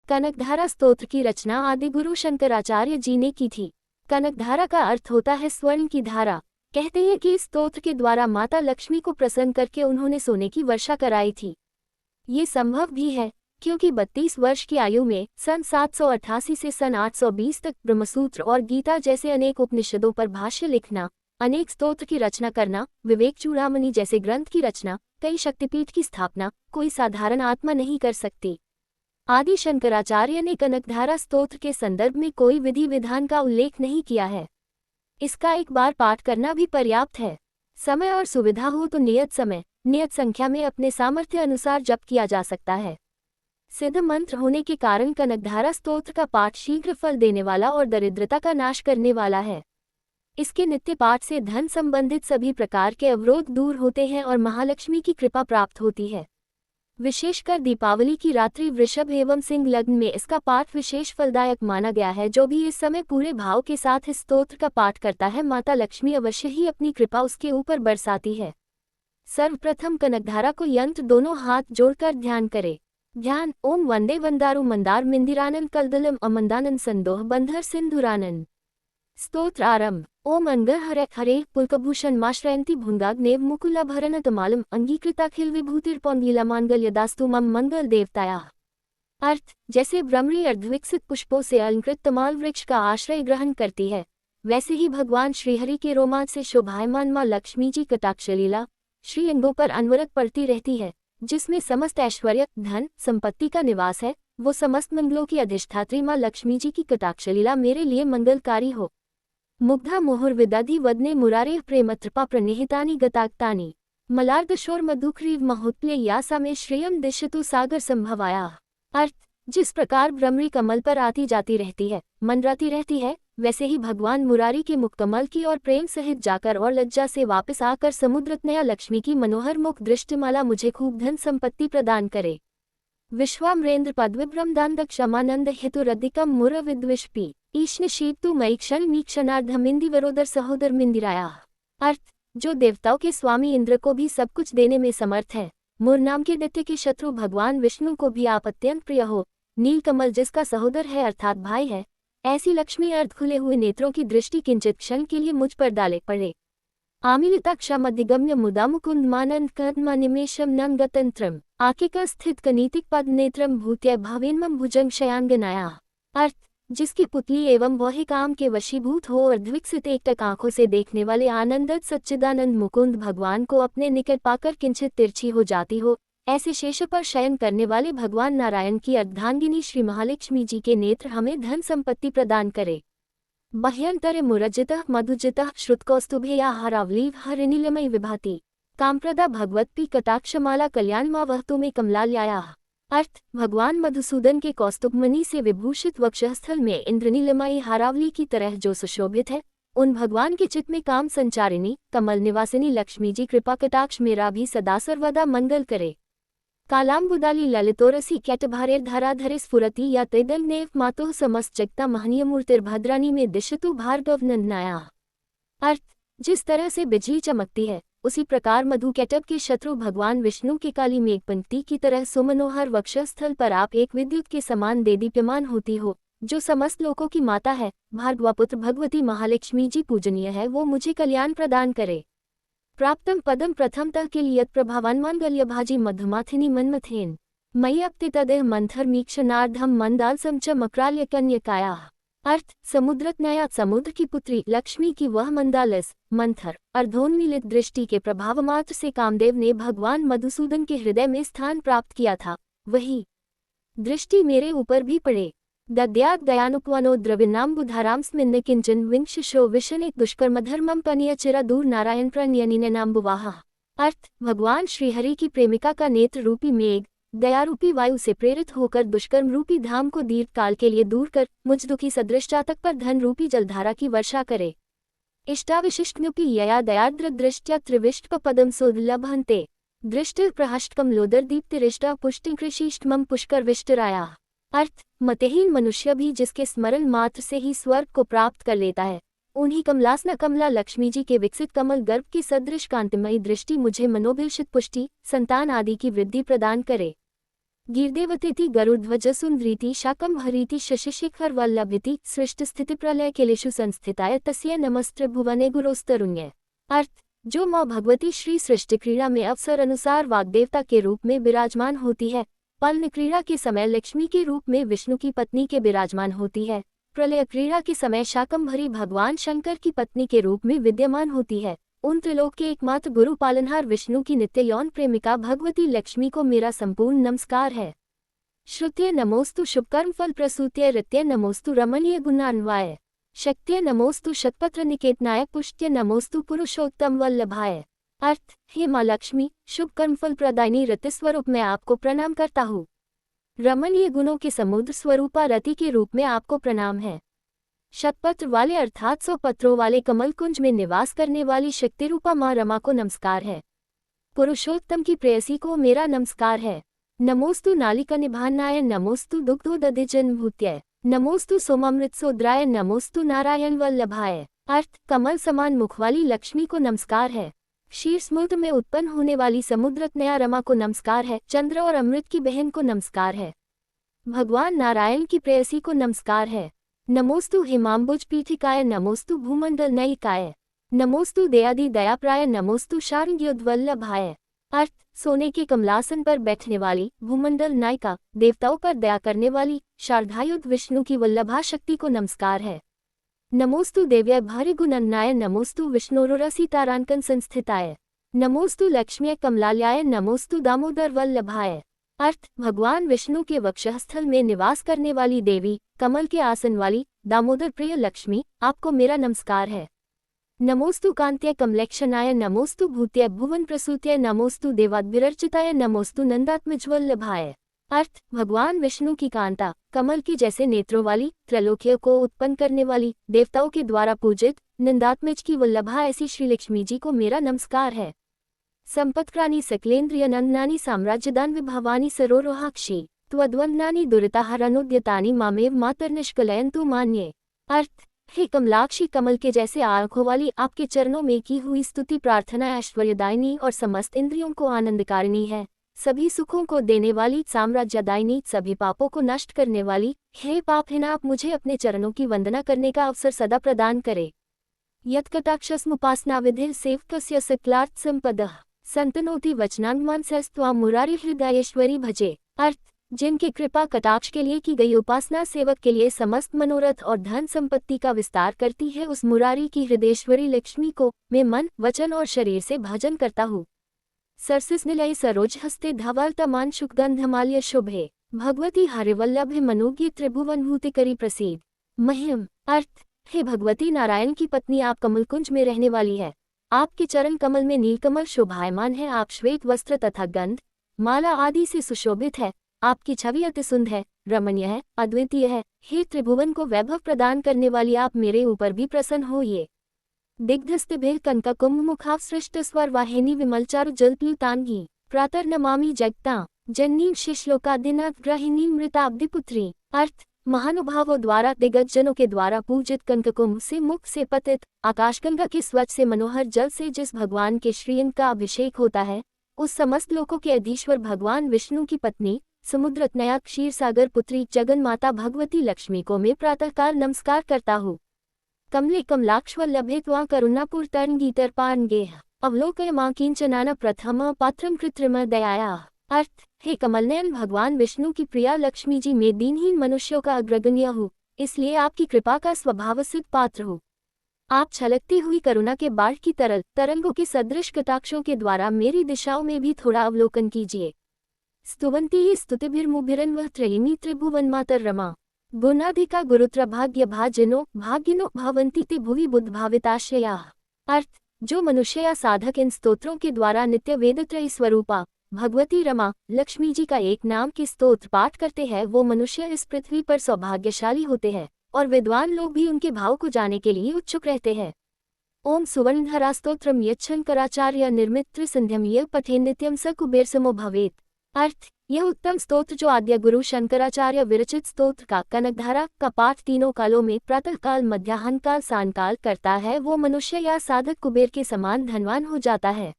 कनकधारा स्तोत्र की रचना आदिगुरु शंकराचार्य जी ने की थी। कनकधारा का अर्थ होता है स्वर्ण की धारा। कहते हैं कि इस स्तोत्र के द्वारा माता लक्ष्मी को प्रसन्न करके उन्होंने सोने की वर्षा कराई थी। ये संभव भी है क्योंकि 32 वर्ष की आयु में सन 788 से सन 820 तक ब्रह्मसूत्र और गीता जैसे अनेक उपनिषदों पर भाष्य लिखना, अनेक स्तोत्र की रचना करना, विवेक चूड़ामणि जैसे ग्रंथ की रचना, कई शक्तिपीठ की स्थापना कोई साधारण आत्मा नहीं कर सकती। आदि शंकराचार्य ने कनकधारा स्तोत्र के संदर्भ में कोई विधि विधान का उल्लेख नहीं किया है। इसका एक बार पाठ करना भी पर्याप्त है। समय और सुविधा हो तो नियत समय, नियत संख्या में अपने सामर्थ्य अनुसार जप किया जा सकता है। सिद्ध मंत्र होने के कारण कनकधारा स्तोत्र का पाठ शीघ्र फल देने वाला और दरिद्रता का नाश करने वाला है। इसके नित्य पाठ से धन संबंधित सभी प्रकार के अवरोध दूर होते हैं और महालक्ष्मी की कृपा प्राप्त होती है। विशेषकर दीपावली की रात्रि वृषभ एवं सिंह लग्न में इसका पाठ विशेष फलदायक माना गया है। जो भी इस समय पूरे भाव के साथ इस स्तोत्र का पाठ करता है, माता लक्ष्मी अवश्य ही अपनी कृपा उसके ऊपर बरसाती है। सर्वप्रथम कनकधारा को यंत्र दोनों हाथ जोड़कर ध्यान करे। ध्यान ओम वंदे वंदारु मंदार मिंदिरानन कलदलम अमंदानन संदोह बंधर सिंधुरानन। स्तोत्र आरंभ। ओम अंगर हरे हरे पुलकभूषण माश्रयंती भुंगाग्नेव मुकुलाभरण तमालम अंगीकृताखिल विभूतिर्पौंगीला मांगल्यदास्तु मम मंगल देवताया। अर्थ, जैसे भ्रमरी अर्धविकसित पुष्पों से अलंकृत तमाल वृक्ष का आश्रय ग्रहण करती है, वैसे ही भगवान श्रीहरि के रोमांच से शोभायमान मां लक्ष्मी जी कटाक्षलीला श्री अंगों पर अनवरत पड़ती रहती है। जिसमें समस्त ऐश्वर्य धन संपत्ति का निवास है, वो समस्त मंगलों की अधिष्ठात्री मां लक्ष्मी जी की कटाक्षलीला मेरे लिए मंगलकारी हो। मुग्धा मुहुर्विदधि वदने मुरारे प्रेमत्रपा प्रणिहितानि गताक्तानि मलार्दशोर मधुक्रीव महोत्प्ले यासा में श्रेयम दिशतु सागर संभवाया। अर्थ, जिस प्रकार भ्रमरी कमल पर आती जाती रहती है, मंडराती रहती है, वैसे ही भगवान मुरारी के मुखकमल की और प्रेम सहित जाकर और लज्जा से वापस आकर समुद्रतनया लक्ष्मी की मनोहर मुख दृष्टिमाला मुझे खूब धन संपत्ति प्रदान करे। विश्वामरेंद्र पद्विभ्रमदानंद क्षमानंद हेतुरधिकम मुर विद्विषपी ईष्ण शीतु मई क्षण मीक्षणार्धमिंदिवरोदर सहोदर मिंदिराया। अर्थ, जो देवताओं के स्वामी इंद्र को भी सब कुछ देने में समर्थ है, मुर नाम के दैत्य के शत्रु भगवान विष्णु को भी आप अत्यंत प्रिय हो, नीलकमल जिसका सहोदर है अर्थात भाई है, ऐसी लक्ष्मी अर्ध खुले हुए नेत्रों की दृष्टि किंचित क्षण के लिए मुझ पर डाले पड़े। आमिलिताक्षामधिगम्य मुदा मुकुंद मानंद कर्मा निमेशम नंग गतंत्रम आकिका स्थित कनीतिक पद नेत्रम भूत्य भवेन्मम भुजंग शयांगनाया। अर्थ, जिसकी पुतली एवं वह काम के वशीभूत हो और द्विकसित एकटक आंखों से देखने वाले आनंदत सच्चिदानंद मुकुंद भगवान को अपने निकट पाकर किंचित तिरछी हो जाती हो, ऐसे शेष पर शयन करने वाले भगवान नारायण की अर्धांगिनी श्री महालक्ष्मी जी के नेत्र हमें धन संपत्ति प्रदान करे। बह्यंतरे मुरजितः मधुजितः श्रुतकौस्तुभेया हरावलीव हरिनीलमयी विभाति कामप्रदा भगवती कटाक्षमाला कल्याणमा वहतु में कमलालयाया। अर्थ, भगवान मधुसूदन के कौस्तुभमणि से विभूषित वक्षस्थल में इंद्रनीलमयी हारावली की तरह जो सुशोभित है, उन भगवान के चित्त में काम संचारिणी कमल निवासिनी लक्ष्मी जी कृपा कटाक्ष मेरा भी सदा सर्वदा मंगल करे। कालाम्बुदाली ललितोरसी कैटभारेर धराधरे स्फुरति या तैदलनेव मातुः समस्त जगता महनीयमूर्तिर्भद्रानी में दिशतु भार्गव नंदनाया। अर्थ, जिस तरह से बिजली चमकती है, उसी प्रकार मधुकैटभ के शत्रु भगवान विष्णु के काली मेघ पंक्ति की तरह सुमनोहर वक्षस्थल पर आप एक विद्युत के समान देदीप्यमान होती हो, जो समस्त लोकों की माता है। भार्गवपुत्र भगवती महालक्ष्मी जी पूजनीय है, वो मुझे कल्याण प्रदान करे। प्राप्तम पदम प्रथमतः के लिए प्रभावान्मांगल्यभाजी मधुमाथिनी मन्मथेन मयि अपति तदेह मंथर मीक्षणार्धम मंदालसम च मक्राल्य कन्यकाया। अर्थ, समुद्रतनया समुद्र की पुत्री लक्ष्मी की वह मंदालस मंथर अर्धोन्मीलित दृष्टि के प्रभाव मात्र से कामदेव ने भगवान मधुसूदन के हृदय में स्थान प्राप्त किया था, वही दृष्टि मेरे ऊपर भी पड़े। दद्यात् दयानुपवनो द्रविणाम्बुधारां स्मिन्न किंचन विंशशो विशनिक दुष्कर्मधर्मं पनीय चिरा दूर नारायण प्रणयनिने नाम्बुवाहा। अर्थ, भगवान श्रीहरि की प्रेमिका का नेत्र रूपी मेघ दयारूपी वायु से प्रेरित होकर दुष्कर्म रूपी धाम को दीर्घ काल के लिए दूर कर मुझ दुखी सदृश जातक पर धन रूपी जलधारा की वर्षा करे। इष्टाविशिष्टनुपि यया दयार्द्र दृष्ट्या त्रिविष्ट पदम सोदलभन्ते दृष्टि प्रहष्टकम लोदर दीप्तिरिष्टा पुष्टिकृशिष्टमं पुष्कर विष्टराया। अर्थ, मतहीन मनुष्य भी जिसके स्मरण मात्र से ही स्वर्ग को प्राप्त कर लेता है, उन्हीं कमलासना कमला लक्ष्मी जी के विकसित कमल गर्भ की सदृश कांतिमयी दृष्टि मुझे मनोभिलषित पुष्टि संतान आदि की वृद्धि प्रदान करे। गीर्देवतेति गरुड्ध्वज सुंदरीति शाकंभरीति शशिशिखर वल्लभिति सृष्टि स्थिति प्रलय केलेषु संस्थिताय तस्य नमस्त्र भुवने गुरोस्तरुण्य। अर्थ, जो माँ भगवती श्री सृष्टि क्रीड़ा में अवसर अनुसार वाग्देवता के रूप में विराजमान होती है, पल्ल क्रीड़ा के समय लक्ष्मी के रूप में विष्णु की पत्नी के विराजमान होती है, प्रलय क्रीड़ा के समय शाकंभरी भगवान शंकर की पत्नी के रूप में विद्यमान होती है, उन त्रिलोक के एकमात्र गुरु पालनहार विष्णु की नित्य यौन प्रेमिका भगवती लक्ष्मी को मेरा संपूर्ण नमस्कार है। श्रुत्य नमोस्तु शुभकर्म फल प्रसूत्य ऋत्य नमोस्तु रमणीय गुणान्वाय शक्त्य नमोस्तु शतपत्र निकेतनाय पुष्ट्य नमोस्तु पुरुषोत्तम वल्लभाय। अर्थ, हे माँ लक्ष्मी, शुभ कर्म फल प्रदायिनी रति स्वरूप में आपको प्रणाम करता हूँ। रमणीय गुणों के समुद्र स्वरूपा रति के रूप में आपको प्रणाम है। शतपत्र वाले अर्थात 100 पत्रों वाले कमल कुंज में निवास करने वाली शक्ति रूपा माँ रमा को नमस्कार है। पुरुषोत्तम की प्रेयसी को मेरा नमस्कार है। नमोस्तु नालिका निभान्नाय नमोस्तु दुग्धोदधिजन्मभूत्य नमोस्तु सोमामृतसोद्राय नमोस्तु नारायण वल्लभाय। अर्थ, कमल समान मुख वाली लक्ष्मी को नमस्कार है। क्षीर समुद्र में उत्पन्न होने वाली समुद्रतनया रमा को नमस्कार है। चंद्र और अमृत की बहन को नमस्कार है। भगवान नारायण की प्रेयसी को नमस्कार है। नमोस्तु हिमाम्बुज पीठिकाय नमोस्तु भूमंडल नयिकाय नमोस्तु दयादि दयाप्राय नमोस्तु शारंग्योद्वल्लभाय। अर्थ, सोने के कमलासन पर बैठने वाली भूमंडल नायिका, देवताओं पर दया करने वाली शारदायुध विष्णु की वल्लभा शक्ति को नमस्कार है। नमोस्तु देव्य भार्य गुणन्नाय नमोस्तु विष्णुरुरसितारांकन संस्थिताय नमोस्तु लक्ष्म्य कमलालयाय नमोस्तु दामोदर वल्लभाय। अर्थ, भगवान विष्णु के वक्षस्थल में निवास करने वाली देवी, कमल के आसन वाली दामोदर प्रिय लक्ष्मी, आपको मेरा नमस्कार है। नमोस्तु कांत्य कमलेक्षणाय नमोस्तु भूत्य भुवन प्रसूत्य नमोस्तु देवाद्विरर्चिताय नमोस्तु नंदात्मज्वल्लभाय। अर्थ, भगवान विष्णु की कांता, कमल की जैसे नेत्रों वाली, त्रैलोक्य को उत्पन्न करने वाली, देवताओं के द्वारा पूजित नंदात्मज की वल्लभा ऐसी श्री लक्ष्मी जी को मेरा नमस्कार है। संपत्क्रानी सकलेन्द्रिय नंदनानी साम्राज्यदान विभावानी सरोरोहाक्षी त्वद्वंदनानी दुरिताहरनोद्यतानी मामेव मातर्निष्कलयन्तु मान्ये। अर्थ, हे कमलाक्षी, कमल के जैसे आँखों वाली आपके चरणों में की हुई स्तुति प्रार्थना ऐश्वर्यदायिनी और समस्त इंद्रियों को आनंदकारिणी है। सभी सुखों को देने वाली, साम्राज्यदायिनी, सभी पापों को नष्ट करने वाली, हे पापहीन, आप मुझे अपने चरणों की वंदना करने का अवसर सदा प्रदान करे। यत्कटाक्षस्मुपासना विधिः सेवकस्य सकलार्थ संपदः संतनोति वचनांगमानसस्त्वां मुरारी हृदयेश्वरी भजे। अर्थ, जिनकी कृपा कटाक्ष के लिए की गई उपासना सेवक के लिए समस्त मनोरथ और धन संपत्ति का विस्तार करती है, उस मुरारी की हृदयेश्वरी लक्ष्मी को मैं मन, वचन और शरीर से भजन करता हूँ। सरसिस निलय सरोज हस्ते धवलतमान शुकगंधमाल्य शुभे भगवती हरिवल्लभे मनोज्ञ त्रिभुवनभूतिकरी प्रसीद महिम। अर्थ, हे भगवती नारायण की पत्नी, आप कमलकुंज में रहने वाली है। आपके चरण कमल में नीलकमल शोभायमान है। आप श्वेत वस्त्र तथा गंध माला आदि से सुशोभित है। आपकी छवि अति सुंदर है, रमणीय है, अद्वितीय है। हे त्रिभुवन को वैभव प्रदान करने वाली, आप मेरे ऊपर भी प्रसन्न होइए। दिग्धस्तिभिः कनककुंभमुखावसृष्ट स्वर वाहिनी विमलचारु जलप्लुतांगी प्रातर्नमामि जगतां जननीं शिश्लोकादिनाथ ग्रहिणीं मृताब्धिपुत्री। अर्थ, महानुभावों द्वारा, दिग्गजनों के द्वारा पूजित कनककुंभ से मुख से पतित आकाशगंगा के स्वच्छ से मनोहर जल से जिस भगवान के श्रीअंग का अभिषेक होता है, उस समस्त लोकों के अधीश्वर भगवान विष्णु की पत्नी, समुद्रतनया क्षीरसागर पुत्री जगन माता भगवती लक्ष्मी को मैं प्रातःकाल नमस्कार करता हूँ। कमले कमलाक्षवल्लभे त्वां करुणापूर्तरङ्गीतर्पान्गेह अवलोकय मां किंचनान प्रथम पात्रं कृत्रिम दयाया। अर्थ, हे कमलनयन भगवान विष्णु की प्रिया लक्ष्मी जी, मैं दीनहीन मनुष्यों का अग्रगण्य हूँ, इसलिए आपकी कृपा का स्वभावसिद्ध पात्र हूँ। आप छलकती हुई करुणा के बाढ़ की तरंगों के सदृश कटाक्षों के द्वारा मेरी दिशाओं में भी थोड़ा अवलोकन कीजिए। स्तुवंती ही स्तुतिभिर्मुभिरन्वः त्रयीमी त्रिभुवनमातर रमा गुणाधिका गुरुत्र भाग्यनो भवन्ति ते भुवि बुद्धभाविताश्रयाः। अर्थ, जो मनुष्य या साधक इन स्तोत्रों के द्वारा नित्य वेदत्रयी स्वरूपा भगवती रमा लक्ष्मी जी का एक नाम के स्तोत्र पाठ करते हैं, वो मनुष्य इस पृथ्वी पर सौभाग्यशाली होते हैं और विद्वान लोग भी उनके भाव को जानने के लिए उत्सुक रहते हैं। ओम सुवर्णधरा स्तोत्रम यच्छंकराचार्य निर्मित त्रिसंध्यम यह पठे नित्यम स कुबेर समो भवेत्। अर्थ, यह उत्तम स्तोत्र जो आद्य गुरु शंकराचार्य विरचित स्तोत्र का कनकधारा का पाठ तीनों कालों में प्रातःकाल, मध्याह्न काल, सायंकाल करता है, वो मनुष्य या साधक कुबेर के समान धनवान हो जाता है।